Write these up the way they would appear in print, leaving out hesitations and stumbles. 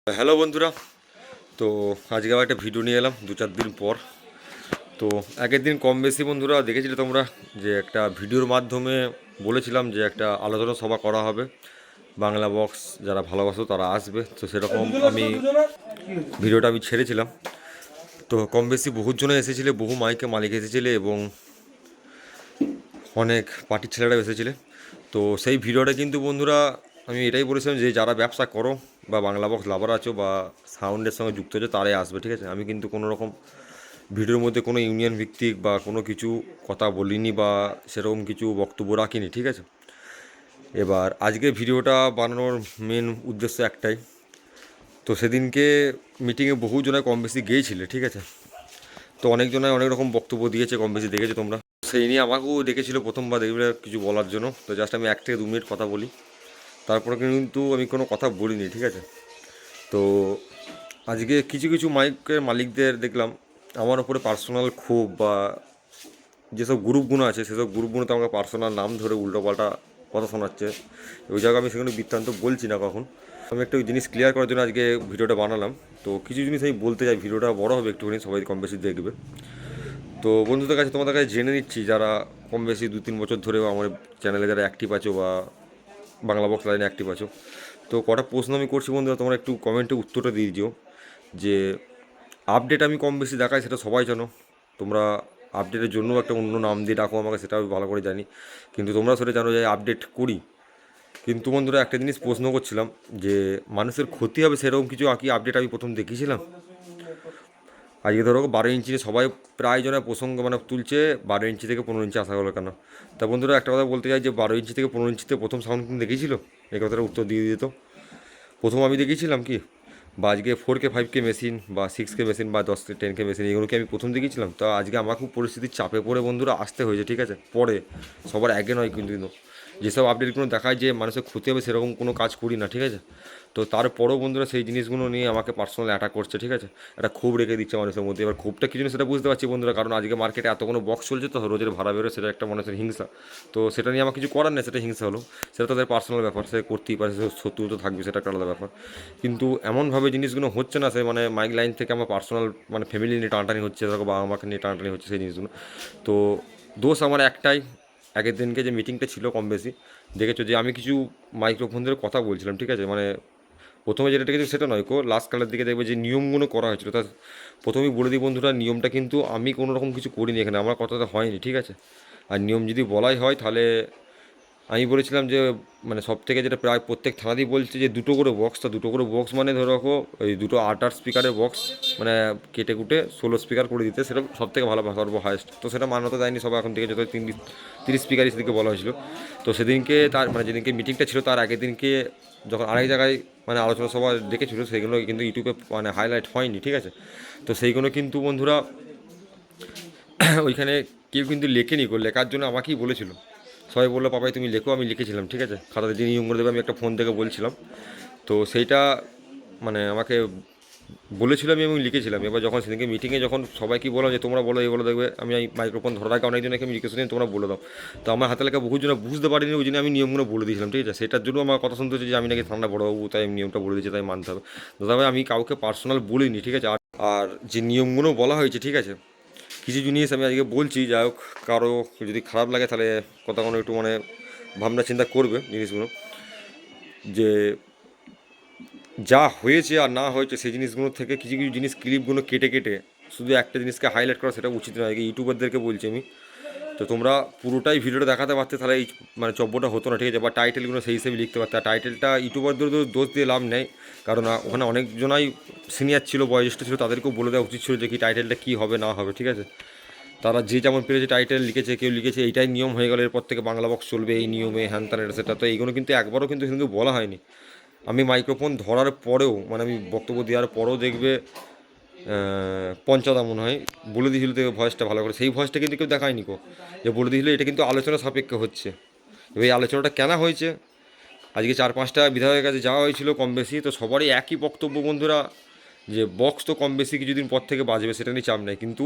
Hello বন্ধুরা, তো আজকে আবার একটা ভিডিও নিয়ে এলাম 2-4 দিন পর। তো আগের দিন কম বেশি বন্ধুরা দেখেছিলে তোমরা যে একটা ভিডিওর মাধ্যমে বলেছিলাম যে একটা আলোচনা সভা করা হবে, বাংলা বক্স যারা ভালোবাসো তারা আসবে। তো সেরকম ভিডিওটা আমি ছেড়েছিলাম। তো কম বেশি বহুজনে এসেছিলে, বহু মাইকে মালিক এসেছিলে এবং অনেক পার্টির ছেলেরা এসেছিলে। তো সেই ভিডিওটা কিন্তু বন্ধুরা আমি এটাই বলেছিলাম যে যারা ব্যবসা করো বা বাংলা বক্স লাভার আছো বা সাউন্ডের সঙ্গে যুক্ত হচ্ছে তারাই আসবে, ঠিক আছে। আমি কিন্তু কোনো রকম ভিডিওর মধ্যে কোনো ইউনিয়ন ভিত্তিক বা কোনো কিছু কথা বলিনি বা সেরকম কিছু বক্তব্য রাখিনি, ঠিক আছে। এবার আজকে ভিডিওটা বানানোর মেন উদ্দেশ্য একটাই। তো সেদিনকে মিটিংয়ে বহুজনায় কম বেশি গিয়েছিলে, ঠিক আছে। তো অনেকজনায় অনেক রকম বক্তব্য দিয়েছে, কম বেশি দেখেছো তোমরা। সেই নিয়ে আমাকেও ডেকেছিল প্রথমবার দেখবে কিছু বলার জন্য। তো জাস্ট আমি 1 থেকে 2 মিনিট কথা বলি, তারপরে কিন্তু আমি কোনো কথা বলিনি, ঠিক আছে। তো আজকে কিছু কিছু মাইকের মালিকদের দেখলাম আমার ওপরে পার্সোনাল ক্ষোভ বা যেসব গ্রুপগুলো আছে সেসব গ্রুপগুলোতে আমাকে পার্সোনাল নাম ধরে উল্টোপাল্টা কথা শোনাচ্ছে। ওই জায়গায় আমি সেখানে বৃত্তান্ত বলছি না কখন। আমি একটা ওই জিনিস ক্লিয়ার করার জন্য আজকে ভিডিওটা বানালাম। তো কিছু জিনিস আমি বলতে চাই, ভিডিওটা বড় হবে একটুখানি, সবাই কম বেশি দেখবে। তো বন্ধুদের কাছে তোমাদের কাছে জেনে নিচ্ছি, যারা কম বেশি 2-3 বছর ধরেও আমার চ্যানেলে যারা অ্যাক্টিভ আছো বা বাংলা বক্স লাইনে অ্যাক্টিভ আছো, তো কটা প্রশ্ন আমি করছি বন্ধুরা, তোমরা একটু কমেন্টে উত্তরটা দিয়ে দিও। যে আপডেট আমি কম বেশি দেখাই সেটা সবাই জানো, তোমরা আপডেটের জন্য একটা অন্য নাম দিয়ে ডাকো আমাকে, সেটা আমি ভালো করে জানি, কিন্তু তোমরা সেটা জানো যে আপডেট করি। কিন্তু বন্ধুরা একটা জিনিস প্রশ্ন করছিলাম যে মানুষের ক্ষতি হবে সেরকম কিছু কি আপডেট আমি প্রথম দেখিয়েছিলাম? আজকে ধরো 12 ইঞ্চি সবাই প্রায় জনের প্রসঙ্গ তুলছে, 12 ইঞ্চি থেকে 15 ইঞ্চি আসা গেলো কেন? তা বন্ধুরা একটা কথা বলতে চাই যে 12 ইঞ্চি থেকে 15 ইঞ্চিতে প্রথম সাউন্ড কিন্তু দেখিয়েছিল, এই কথাটা উত্তর দিয়ে দিত। প্রথম আমি দেখিয়েছিলাম কি? বা আজকে 4K 5K মেশিন বা 6K মেশিন বা 10K 10K মেশিন এগুলোকে আমি প্রথম দেখিয়েছিলাম? তা আজকে আমার খুব পরিস্থিতির চাপে পড়ে বন্ধুরা আসতে হয়েছে, ঠিক আছে। পরে সবার আগে নয় কিন্তু যেসব আপডেটগুলো দেখায় যে মানুষের ক্ষতি হবে সেরকম কোনো কাজ করি না, ঠিক আছে। তো তারপরেও বন্ধুরা সেই জিনিসগুলো নিয়ে আমাকে পার্সোনাল অ্যাটাক করছে, ঠিক আছে। একটা ক্ষোভ রেখে দিচ্ছে মানুষের মধ্যে। এবার ক্ষোভটা কি জন্য সেটা বুঝতে পারছি বন্ধুরা, কারণ আজকে মার্কেটে এত কোনো বক্স চলছে, তো রোজের ভাড়া বেরোয়, সেটা একটা মানুষের হিংসা। তো সেটা নিয়ে আমার কিছু করার নেই, সেটা হিংসা হলো, সেটা তাদের পার্সোনাল ব্যাপার, সে করতেই পারে, সে শত্রু তো থাকবে, সেটা একটা আলাদা ব্যাপার। কিন্তু এমনভাবে জিনিসগুলো হচ্ছে না, সে মাইক লাইন থেকে আমার পার্সোনাল ফ্যামিলি নিয়ে টানাটানি হচ্ছে, দেখো বাবা মাকে নিয়ে টানাটানি হচ্ছে সেই জিনিসগুলো। তো দোষ আমার একটাই, আগের দিনকে যে মিটিংটা ছিল কম বেশি দেখেছো যে আমি কিছু মাইক্রোফোনদের কথা বলছিলাম, ঠিক আছে। প্রথমে যেটা দেখেছি সেটা নয় কো, লাস্ট কালের দিকে দেখবে যে নিয়মগুলো করা হয়েছিল, তা প্রথমেই বলে দিই বন্ধুরা, নিয়মটা কিন্তু আমি কোনো রকম কিছু করিনি এখানে, আমার কথাটা হয়নি, ঠিক আছে। আর নিয়ম যদি বলাই হয় তাহলে আমি বলেছিলাম যে সব থেকে যেটা প্রায় প্রত্যেক থানাতেই বলছে যে 2টো করে বক্স, তা 2টো করে বক্স ধরে রাখো ওই 2 8 8 স্পিকারের বক্স, কেটে কুটে 16 স্পিকার করে দিতে, সেটা সব থেকে ভালো, সর্ব হায়েস্ট। তো সেটা মান্যতা দেয়নি সবাই এখন থেকে, যত 30 স্পিকারই সেদিকে বলা হয়েছিল। তো সেদিনকে তার যেদিনকে মিটিংটা ছিল তার আগের দিনকে যখন আরেক জায়গায় আলোচনা সভা ডেকেছিল, সেগুলো কিন্তু ইউটিউবে হাইলাইট হয়নি, ঠিক আছে। তো সেইগুলো কিন্তু বন্ধুরা ওইখানে কেউ কিন্তু লেখেনি গো, লেখার জন্য আমাকেই বলেছিল। সবাই বললো পাপাই তুমি লেখো, আমি লিখেছিলাম, ঠিক আছে। খাতাতে যিনি নিয়মগুলো দেবে আমি একটা ফোন থেকে বলছিলাম। তো সেইটা আমাকে বলেছিল, আমি লিখেছিলাম। এবার যখন সেদিনকে মিটিংয়ে যখন সবাইকে বললাম যে তোমরা বলো, এগুলো দেখবে, আমি মাইক্রোফোন ধরার আগে অনেকজনকে আমি রিকোয়েস্ট নিয়ে তোমরা বলে দাও। তো আমার হাতে লেখা বহুজন বুঝতে পারিনি, ওই জন্য আমি নিয়মগুলো বলে দিয়েছিলাম, ঠিক আছে। সেটার জন্য আমার কথা শুনতে হচ্ছে যে আমি নাকি ঠান্ডা বড়োবাবু, তাই আমি নিয়মটা বলে দিয়েছি, তাই মানতে হবে। দাদা আমি কাউকে পার্সোনাল বলিনি, ঠিক আছে। আর যে নিয়মগুলো বলা হয়েছে, ঠিক আছে, কিছু জিনিস আমি আজকে বলছি, যাই হোক কারো যদি খারাপ লাগে তাহলে কথাগুলো একটু ভাবনা চিন্তা করবে জিনিসগুলো, যে যা হয়েছে আর না হয়েছে সেই জিনিসগুলো থেকে কিছু কিছু জিনিস ক্লিপগুলো কেটে কেটে শুধু একটা জিনিসকে হাইলাইট করা সেটা উচিত নয়। ইউটিউবারদেরকে বলছি আমি, তো তোমরা পুরোটাই ভিডিওটা দেখাতে পারতে তাহলে এই চব্বটা হতো না, ঠিক আছে। বা টাইটেলগুলো সেই হিসেবে লিখতে পারতে। আর টাইটেলটা ইউটিউবারদের দোষ দিয়ে লাভ নেই, কারণ ওখানে অনেকজনাই সিনিয়র ছিল, বয়োজ্যেষ্ঠ ছিল, তাদেরকেও বলে দেওয়া উচিত ছিল যে কি টাইটেলটা কী হবে না হবে, ঠিক আছে। তারা যে যেমন পেরেছে টাইটেল লিখেছে, কেউ লিখেছে এইটাই নিয়ম হয়ে গেল, এরপর থেকে বাংলা বক্স চলবে এই নিয়মে, হ্যান ত্যান এটা সেটা। তো এইগুলো কিন্তু একবারও কিন্তু সেদিনকে বলা হয়নি। আমি মাইক্রোফোন ধরার পরেও আমি বক্তব্য দেওয়ার পরেও দেখবে পঞ্চাদা মনে হয় বলে দিয়েছিল তো ভয়েসটা ভালো করে, সেই ভয়েসটা কিন্তু কেউ দেখায়নি কো, যে বলে দিয়েছিল এটা কিন্তু আলোচনা সাপেক্ষে হচ্ছে। এবার এই আলোচনাটা কেন হয়েছে, আজকে 4-5টা বিধায়কের কাছে যাওয়া হয়েছিল কম বেশি, তো সবারই একই বক্তব্য বন্ধুরা, যে বক্স তো কম বেশি কিছুদিন পর থেকে বাজবে, সেটা নিয়ে চাপ নেই, কিন্তু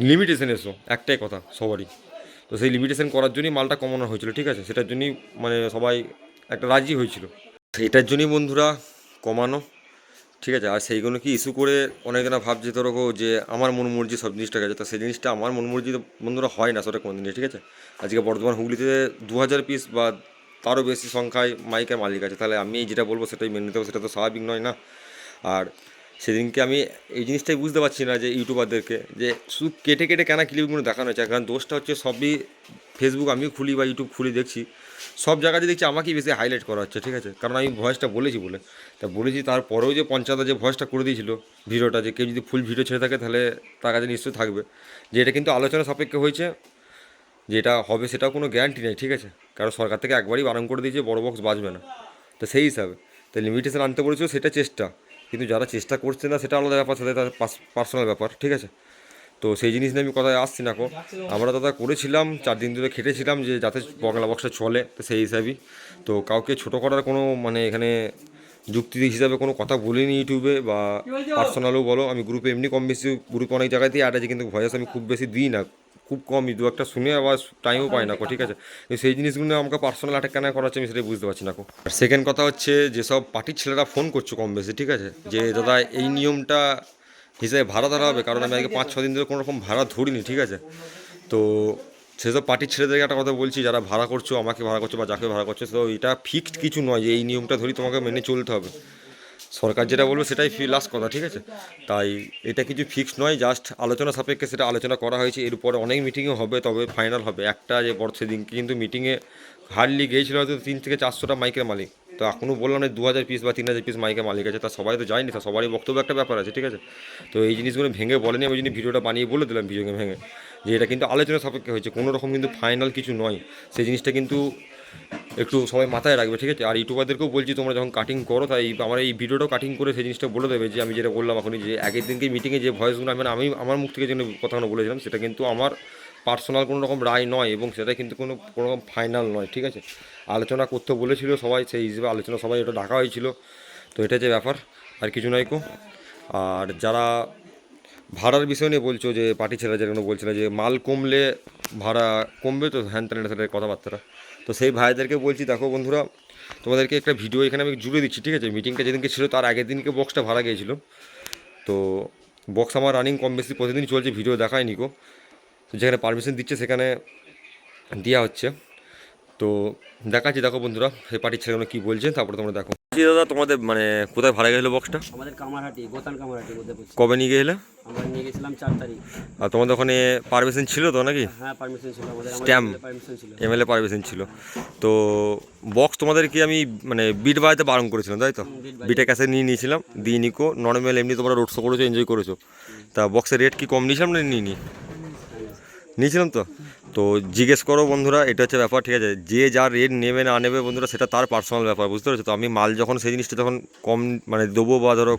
লিমিটেশন এসো, একটাই কথা সবারই। তো সেই লিমিটেশন করার জন্যই মালটা কমানো হয়েছিল, ঠিক আছে। সেটার জন্যই সবাই একটা রাজি হয়েছিল। এটার জন্যই বন্ধুরা কমানো, ঠিক আছে। আর সেইগুলো কি ইস্যু করে অনেকজনা ভাবছে ধরো যে আমার মন মর্জি সব জিনিসটা গেছে, তো সেই জিনিসটা আমার মন মর্জি তো বন্ধুরা হয় না সেটা কোনো দিনই, ঠিক আছে। আজকে বর্ধমান হুগলিতে 2000 পিস বা তারও বেশি সংখ্যায় মাইকের মালিক আছে, তাহলে আমি যেটা বলবো সেটাই মেনে নিতে হবে, সেটা তো স্বাভাবিক নয় না। আর সেদিনকে আমি এই জিনিসটাই বুঝতে পারছি না যে ইউটিউবারদেরকে যে শুধু কেটে কেটে কেন ক্লিপগুলো দেখানো হচ্ছে, কারণ দোষটা হচ্ছে সবই ফেসবুক আমিও খুলি বা ইউটিউব খুলি দেখছি সব জায়গাতে দেখছি আমাকেই বেশি হাইলাইট করা হচ্ছে, ঠিক আছে। কারণ আমি ভয়েসটা বলেছি বলে, তা বলেছি তারপরেও যে পঞ্চায়েত যে ভয়েসটা করে দিয়েছিল ভিডিওটা, যে কেউ যদি ফুল ভিডিও ছেড়ে থাকে তাহলে তার কাছে নিশ্চয়ই থাকবে যে এটা কিন্তু আলোচনা সাপেক্ষে হয়েছে, যেটা হবে সেটাও কোনো গ্যারান্টি নেই, ঠিক আছে। কারণ সরকার থেকে একবারই বারণ করে দিয়েছে বড় বক্স বাজবে না, তো সেই হিসাবে তো লিমিটেশন আনতে বলেছিল, সেটা চেষ্টা। কিন্তু যারা চেষ্টা করছে না সেটা আলাদা ব্যাপার, সেটা তাদের পার্সোনাল ব্যাপার, ঠিক আছে। তো সেই জিনিস নিয়ে আমি কথায় আসছি না কো, আমরা দাদা করেছিলাম 4 দিন ধরে খেটেছিলাম যে যাতে বাংলা বক্সটা চলে, তো সেই হিসাবেই। তো কাউকে ছোটো করার কোনো মানে এখানে যুক্তি হিসাবে কোনো কথা বলিনি ইউটিউবে বা পার্সোনালও বলো, আমি গ্রুপে এমনি কম বেশি গ্রুপে অনেক জায়গাতেই অ্যাড আছে, কিন্তু ভয়েস আমি খুব বেশি দিই না, খুব কমই দু একটা শুনে আবার টাইমও পাই না কো, ঠিক আছে। তো সেই জিনিসগুলো আমাকে পার্সোনাল অ্যাটাক কেন করা হচ্ছে আমি সেটাই বুঝতে পারছি না কো। আর সেকেন্ড কথা হচ্ছে যেসব পার্টির ছেলেরা ফোন করছো কম বেশি, ঠিক আছে, যে দাদা এই নিয়মটা হিসেবে ভাড়া ধরা হবে, কারণ আমি আজকে 5-6 দিন ধরে কোনো রকম ভাড়া ধরিনি, ঠিক আছে। তো সেসব পার্টির ছেলেদেরকে একটা কথা বলছি, যারা ভাড়া করছো, আমাকে ভাড়া করছো বা যাকে ভাড়া করছো, তো এটা ফিক্সড কিছু নয় যে এই নিয়মটা ধরি তোমাকে মেনে চলতে হবে। সরকার যেটা বলবে সেটাই লাস্ট কথা, ঠিক আছে। তাই এটা কিছু ফিক্সড নয়, জাস্ট আলোচনা সাপেক্ষে সেটা আলোচনা করা হয়েছে, এরপরে অনেক মিটিংও হবে, তবে ফাইনাল হবে একটা যে বড় সেদিনকে কিন্তু মিটিংয়ে হার্ডলি গিয়েছিল হয়তো 300-400টা মাইকের মালিক। তো এখনও বললাম না 2000 পিস বা 3000 পিস মাইকের মালিক আছে, তা সবাই তো যায়নি, তা সবারই বক্তব্য একটা ব্যাপার আছে, ঠিক আছে। তো এই জিনিসগুলো ভেঙে বলেনি, আমি যদি ভিডিওটা বানিয়ে বলে দিলাম ভিডিওকে ভেঙে যে এটা কিন্তু আলোচনা সাপেক্ষে হয়েছে, কোনো রকম কিন্তু ফাইনাল কিছু নয়, সেই জিনিসটা কিন্তু একটু সবাই মাথায় রাখবে, ঠিক আছে। আর ইউটিউবারদেরকেও বলছি তোমরা যখন কাটিং করো, তাই আমার এই ভিডিওটাও কাটিং করে সেই জিনিসটা বলে দেবে যে আমি যেটা বললাম এখনই, যে আগের দিনকে মিটিংয়ে যে ভয়েসগুলো আমি আমার মুখ থেকে যে কথাগুলো বলেছিলাম সেটা কিন্তু আমার পার্সোনাল কোনো রকম রায় নয়, এবং সেটা কিন্তু কোনো রকম ফাইনাল নয়, ঠিক আছে। আলোচনা করতে বলেছিল সবাই, সেই হিসেবে আলোচনা সবাই এটা ডাকা হয়েছিল, তো এটা যে ব্যাপার, আর কিছু নয় কো। আর যারা ভাড়ার বিষয় নিয়ে বলছো, যে পার্টি ছেলেরা যেগুলো বলছিল যে মাল কমলে ভাড়া কমবে, তো হ্যান ত্যান সেটা কথাবার্তা, তো সেই ভাইদেরকে বলছি দেখো বন্ধুরা, তোমাদেরকে একটা ভিডিও এখানে আমি জুড়ে দিচ্ছি, ঠিক আছে। মিটিংটা যেদিনকে ছিল তার আগের দিনকে বক্সটা ভাড়া গিয়েছিল, তো বক্স আমার রানিং কম বেশি প্রতিদিন চলছে, ভিডিও দেখায় নিকো, তো যেখানে পারমিশন দিচ্ছে সেখানে দেওয়া হচ্ছে। তো দেখাচ্ছি, দেখো বন্ধুরা সেই পার্টির ছেলেগুলো কী বলছে, তারপরে তোমরা দেখো। দাদা তোমাদের মানে কোথায় ভাড়া গেছিলো বক্সটা? আমাদের কামারহাটি, গোতান কামারহাটির মধ্যে পড়ছে। কবে নিয়ে গেছিলে? আমরা নিয়ে গেছিলাম 4 তারিখ। আর তোমাদের ওখানে পারমিশন ছিল তো নাকি? হ্যাঁ, পারমিশন ছিল আমাদের, স্ট্যাম্প পারমিশন ছিল। এমএলএ পারমিশন ছিল। তো বক্স তোমাদের কি আমি মানে বিট বাজাতে বারণ করেছিলাম তাই তো? বিটে ক্যাসে নিয়ে নিয়েছিলাম, দিয়ে নিকো নর্মাল এমনি তোমরা রোড শো করেছো, এনজয় করেছো, তা বক্সের রেট কি কম নিয়েছিলাম না নিয়ে নিয়েছিলাম? তো তো জিজ্ঞেস করো বন্ধুরা, এটা হচ্ছে ব্যাপার, ঠিক আছে। যে যার রেট নেবে না নেবে বন্ধুরা সেটা তার পার্সোনাল ব্যাপার, বুঝতে পেরেছো? তো আমি মাল যখন সেই জিনিসটা যখন কম মানে দেবো বা ধরো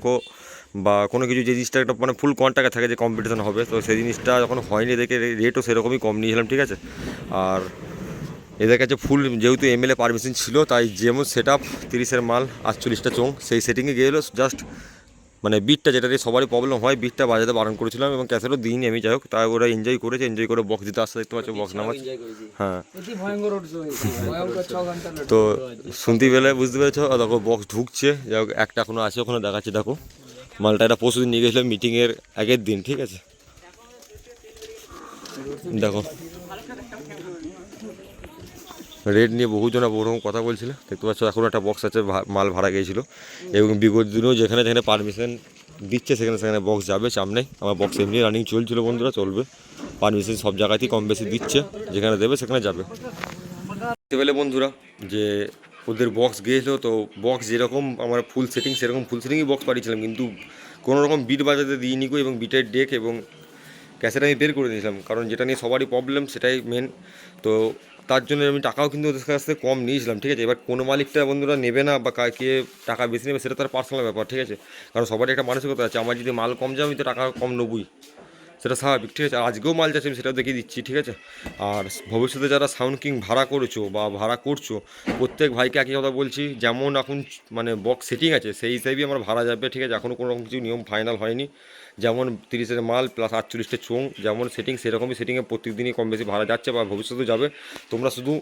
বা কোনো কিছু যে জিনিসটা একটা মানে ফুল কন্ট্যাক্টে থাকে যে কম্পিটিশন হবে, তো সেই জিনিসটা যখন হয়নি দেখে রেটও সেরকমই কম নিয়েছিলাম, ঠিক আছে। আর এদের কাছে ফুল যেহেতু এমএলএ পারমিশন ছিল, তাই যেমন সেট আপ 30-এর মাল 48টা চোং সেই সেটিংয়ে গিয়েছিলো, জাস্ট মানে বিটটা যেটা দিয়ে সবারই প্রবলেম হয়, বিটটা বাজাতে বারণ করেছিলাম, এবং ক্যাসেটও দিইনি আমি, যাই হোক তাই ওরা এনজয় করেছে, এনজয় করে বক্স দিতে আসতে দেখতে পাচ্ছ, বক্স নামাজ। হ্যাঁ, তো শুনতে পেলে বুঝতে পেরেছো, দেখো বক্স ঢুকছে, যাই হোক একটা এখনও আছে ওখানে দেখাচ্ছি, দেখো মালটা এটা পরশু দিন নিয়ে গেছিলাম মিটিংয়ের আগের দিন, ঠিক আছে। দেখো রেট নিয়ে বহুজনা বহু রকম কথা বলছিল, দেখতে পাচ্ছ এখনও একটা বক্স আছে মাল ভাড়া গিয়েছিলো, এবং বিগত দিনেও যেখানে যেখানে পারমিশন দিচ্ছে সেখানে সেখানে বক্স যাবে, চাপ নেই। আমার বক্স এমনি রানিং চলছিল বন্ধুরা, চলবে, পারমিশন সব জায়গাতেই কম বেশি দিচ্ছে, যেখানে দেবে সেখানে যাবে। দেখতে পেলে বন্ধুরা যে ওদের বক্স গিয়েছিলো, তো বক্স যেরকম আমার ফুল সেটিং সেরকম ফুল সেটিংই বক্স পাঠিয়েছিলাম, কিন্তু কোনো রকম বিট বাজাতে দিইনি গো, এবং বিটের ডেক এবং ক্যাসেট আমি বের করে দিয়েছিলাম, কারণ যেটা নিয়ে সবারই প্রবলেম সেটাই মেন। তো তার জন্য আমি টাকাও কিন্তু ওদের কাছ থেকে কম নিয়েছিলাম, ঠিক আছে। এবার কোনো মালিকটা বন্ধুরা নেবে না বা কে টাকা বেশি নেবে সেটা তার পার্সোনাল ব্যাপার, ঠিক আছে। কারণ সবারই একটা মানসিকতা আছে, আমার যদি মাল কম যায় আমি তো টাকা কম নেবই, সেটা স্বাভাবিক, ঠিক আছে। আর আজকেও মাল যাচ্ছে আমি সেটাও দেখিয়ে দিচ্ছি, ঠিক আছে। আর ভবিষ্যতে যারা সাউন্ড কিং ভাড়া করেছো বা ভাড়া করছো, প্রত্যেক ভাইকে একই কথা বলছি, যেমন এখন মানে বক্স সেটিং আছে সেই হিসাবেই আমার ভাড়া যাবে, ঠিক আছে। এখনও কোনো রকম কিছু নিয়ম ফাইনাল হয়নি, যেমন 30-এর মাল প্লাস 48টা চোং যেমন সেটিং সেরকমই সেটিংয়ে প্রত্যেক দিনই কম বেশি ভাড়া যাচ্ছে বা ভবিষ্যতেও যাবে। তোমরা শুধু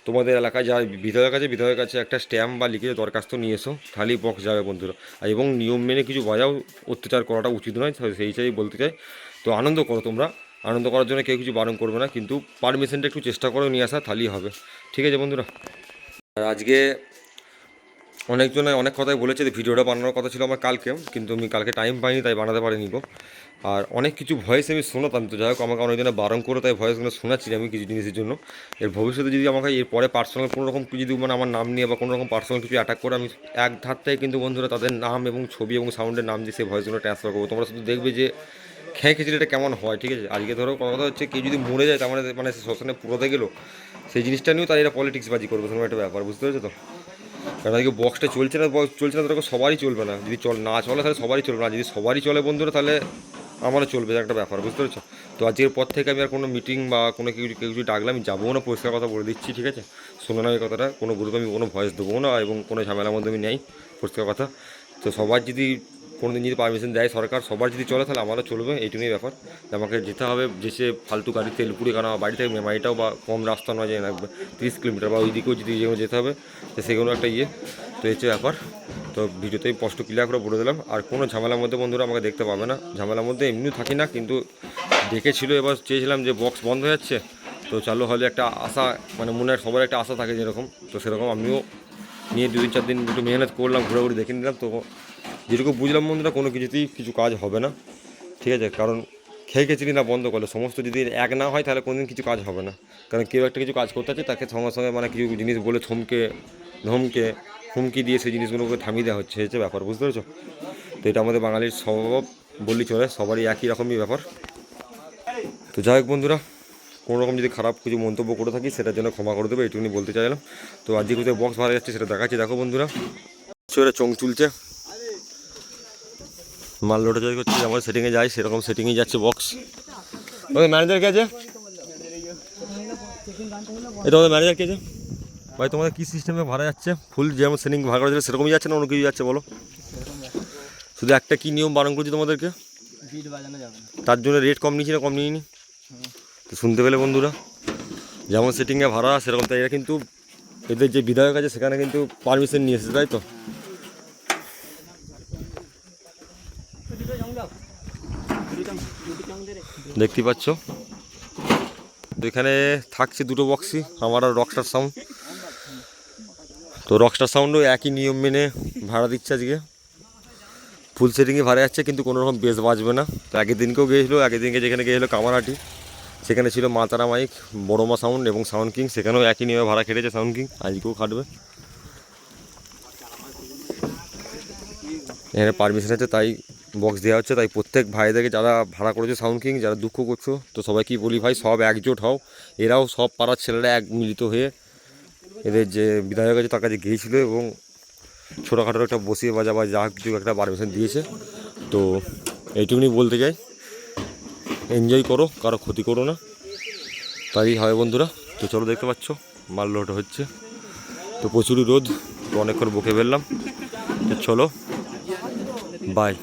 তোমাদের এলাকায় যা বিধায়কের কাছে একটা স্ট্যাম্প বা লিখিত দরখাস্ত নিয়ে এসো, তাহলেই বক্স যাবে বন্ধুরা। আর এবং নিয়ম মেনে কিছু বাজাও, অত্যাচার করাটা উচিত নয়, সেই হিসাবেই বলতে চাই। তো আনন্দ করো তোমরা, আনন্দ করার জন্য কেউ কিছু বারণ করবে না, কিন্তু পারমিশনটা একটু চেষ্টা করে নিয়ে আসা, তাহলেই হবে। ঠিক আছে বন্ধুরা। আর আজকে অনেকজনে অনেক কথাই বলেছে যে ভিডিওটা বানানোর কথা ছিল আমার কালকে, কিন্তু আমি কালকে টাইম পাইনি, তাই বানাতে পারিনি গো। আর অনেক কিছু ভয়েস আমি শোনাতাম, তো যাই হোক আমাকে অনেকজনে বারণ করে, তাই ভয়েসগুলো শোনাচ্ছি আমি কিছু জিনিসের জন্য। এর ভবিষ্যতে যদি আমাকে এরপরে পার্সোনাল কোনো রকম যদি মানে আমার নাম নিয়ে বা কোনো রকম পার্সোনাল কিছু অ্যাটাক করে, আমি এক ধার থেকে কিন্তু বন্ধুরা তাদের নাম এবং ছবি এবং সাউন্ডের নাম দিয়ে সেই ভয়েসগুলো ট্রান্সফার করবো। তোমরা শুধু দেখবে যে খেয়ে খিচড়িটা কেমন হয়। ঠিক আছে, আজকে ধরো কথা হচ্ছে কেউ যদি মরে যায়, তার মানে সে শ্মশানে পুরোতে গেলো, সেই জিনিসটা নিয়েও তারা এরা পলিটিক্সবাজি করবে, তোমার একটা ব্যাপার, বুঝতে পেরেছো তো? কারণ আজকে বক্সটা চলছে না তো সবারই চলবে না। যদি না চলে তাহলে সবারই চলবে না, যদি সবারই চলে বন্ধুরা তাহলে আমারও চলবে, একটা ব্যাপার, বুঝতে পেরেছো? তো আজকের পর থেকে আমি আর কোনো মিটিং বা কোনো কিছু ডাকলে আমি যাবো না, পরিষ্কার কথা বলে দিচ্ছি। ঠিক আছে, শোনো না এই কথাটা, কোনো গ্রুপে আমি কোনো ভয়েস দেবো না এবং কোনো ঝামেলার মধ্যে আমি নেই, পরিষ্কার কথা। তো সবার যদি কোনো দিন যদি পারমিশন দেয় সরকার, সবার যদি চলে তাহলে আমারও চলবে, এইটুকুই ব্যাপার। আমাকে যেতে হবে, যে সে ফালতু গাড়ি তেল পুড়ে, কারণ আমার বাড়ি থেকে মেমারিটাও বা কম রাস্তা নয়, জেনে রাখবে 30 কিলোমিটার, বা ওই দিকেও যদি যেতে হবে, তো সেগুলো একটা তো হচ্ছে ব্যাপার। তো ভিডিওতে আমি স্পষ্ট ক্লিয়ার করে বলে দিলাম। আর কোনো ঝামেলার মধ্যে বন্ধুরা আমাকে দেখতে পাবে না, ঝামেলার মধ্যে এমনিও থাকি না, কিন্তু ডেকেছিল, এবার চেয়েছিলাম যে বক্স বন্ধ হয়ে যাচ্ছে, তো চালু হলে একটা আশা, মানে মনে হয় সবার একটা আশা থাকে যেরকম, তো সেরকম আমিও নিয়ে 2-4 দিন একটু মেহনত করলাম, ঘোরাঘুরি দেখে নিলাম। তো যেটুকু বুঝলাম বন্ধুরা, কোনো কিছুতেই কিছু কাজ হবে না। ঠিক আছে, কারণ খেয়ে খেয়েছিলি না বন্ধ করলে সমস্ত যদি এক না হয়, তাহলে কোনোদিন কিছু কাজ হবে না। কারণ কেউ একটা কিছু কাজ করতে আছে, তাকে সঙ্গে সঙ্গে মানে কিছু জিনিস বলে ধমকে হুমকি দিয়ে সেই জিনিসগুলোকে থামিয়ে দেওয়া হচ্ছে ব্যাপার, বুঝতে পেরেছো? তো এটা আমাদের বাঙালির স্বভাব বললেই চলে, সবারই একই রকমই ব্যাপার। তো যাই হোক বন্ধুরা, কোনো রকম যদি খারাপ কিছু মন্তব্য করে থাকি সেটার জন্য ক্ষমা করে দেবে, এইটুকুনি বলতে চাইলাম। তো আজকে কোথায় বক্স ভাড়া যাচ্ছে সেটা দেখাচ্ছি, দেখো বন্ধুরা। সেটা চোখ তুলছে, মাল লোটা যাই করছে, আমার সেটিংয়ে যাই সেরকম সেটিংয়ে যাচ্ছে বক্স। ওই ম্যানেজার কে আছে? এটা আমাদের ম্যানেজার কে আছে ভাই? তোমাদের কী সিস্টেমে ভাড়া যাচ্ছে? ফুল যেমন সেটিং ভাড়া করা যাচ্ছে সেরকমই যাচ্ছে না অন্য কিছু যাচ্ছে বলো? শুধু একটা কী নিয়ম বারণ করছি তোমাদেরকে, তার জন্য রেট কম নিয়েছি না কম নিইনি? তো শুনতে পেলে বন্ধুরা, যেমন সেটিংয়ে ভাড়া সেরকম, তাই এরা কিন্তু এদের যে বিধায়ক আছে সেখানে কিন্তু পারমিশন নিয়ে এসেছে, তাই তো? দেখতে পাচ্ছ, তো এখানে থাকছে দুটো বক্সই, আমার আর রকস্টার সাউন্ড। তো রকস্টার সাউন্ডও একই নিয়ম মেনে ভাড়া দিচ্ছে আজকে, ফুল সেটিংয়ে ভাড়া যাচ্ছে, কিন্তু কোনো রকম বেস বাজবে না। তো আগের দিনকেও গিয়েছিলো, আগের দিনকে যেখানে গিয়েছিলো কামারহাটি, সেখানে ছিল মাতারা মাইক, বড়মা সাউন্ড এবং সাউন্ড কিং, সেখানেও একই নিয়মে ভাড়া কেটেছে সাউন্ড কিং, আজকেও খাটবে। এখানে পারমিশন আছে তাই বক্স দেওয়া হচ্ছে, তাই প্রত্যেক ভাইদেরকে যারা ভাড়া করেছে সাউন্ড কিং, যারা দুঃখ করছো, তো সবাইকেই বলি ভাই সব একজোট হও। এরাও সব পাড়ার ছেলেরা এক মিলিত হয়ে এদের যে বিধায়ক আছে তার কাছে গিয়েছিলো এবং ছোটোখাটো একটা বসিয়ে বাজা বা যা কিছু একটা পারমিশন দিয়েছে। তো এইটুকুনি বলতে চাই, এনজয় করো, কারো ক্ষতি করো না, তাই হয় বন্ধুরা। তো চলো, দেখতে পাচ্ছ মাল লোড হচ্ছে, তো প্রচুরই রোদ, তো অনেকক্ষণ বকে ফেললাম, তো চলো বাই।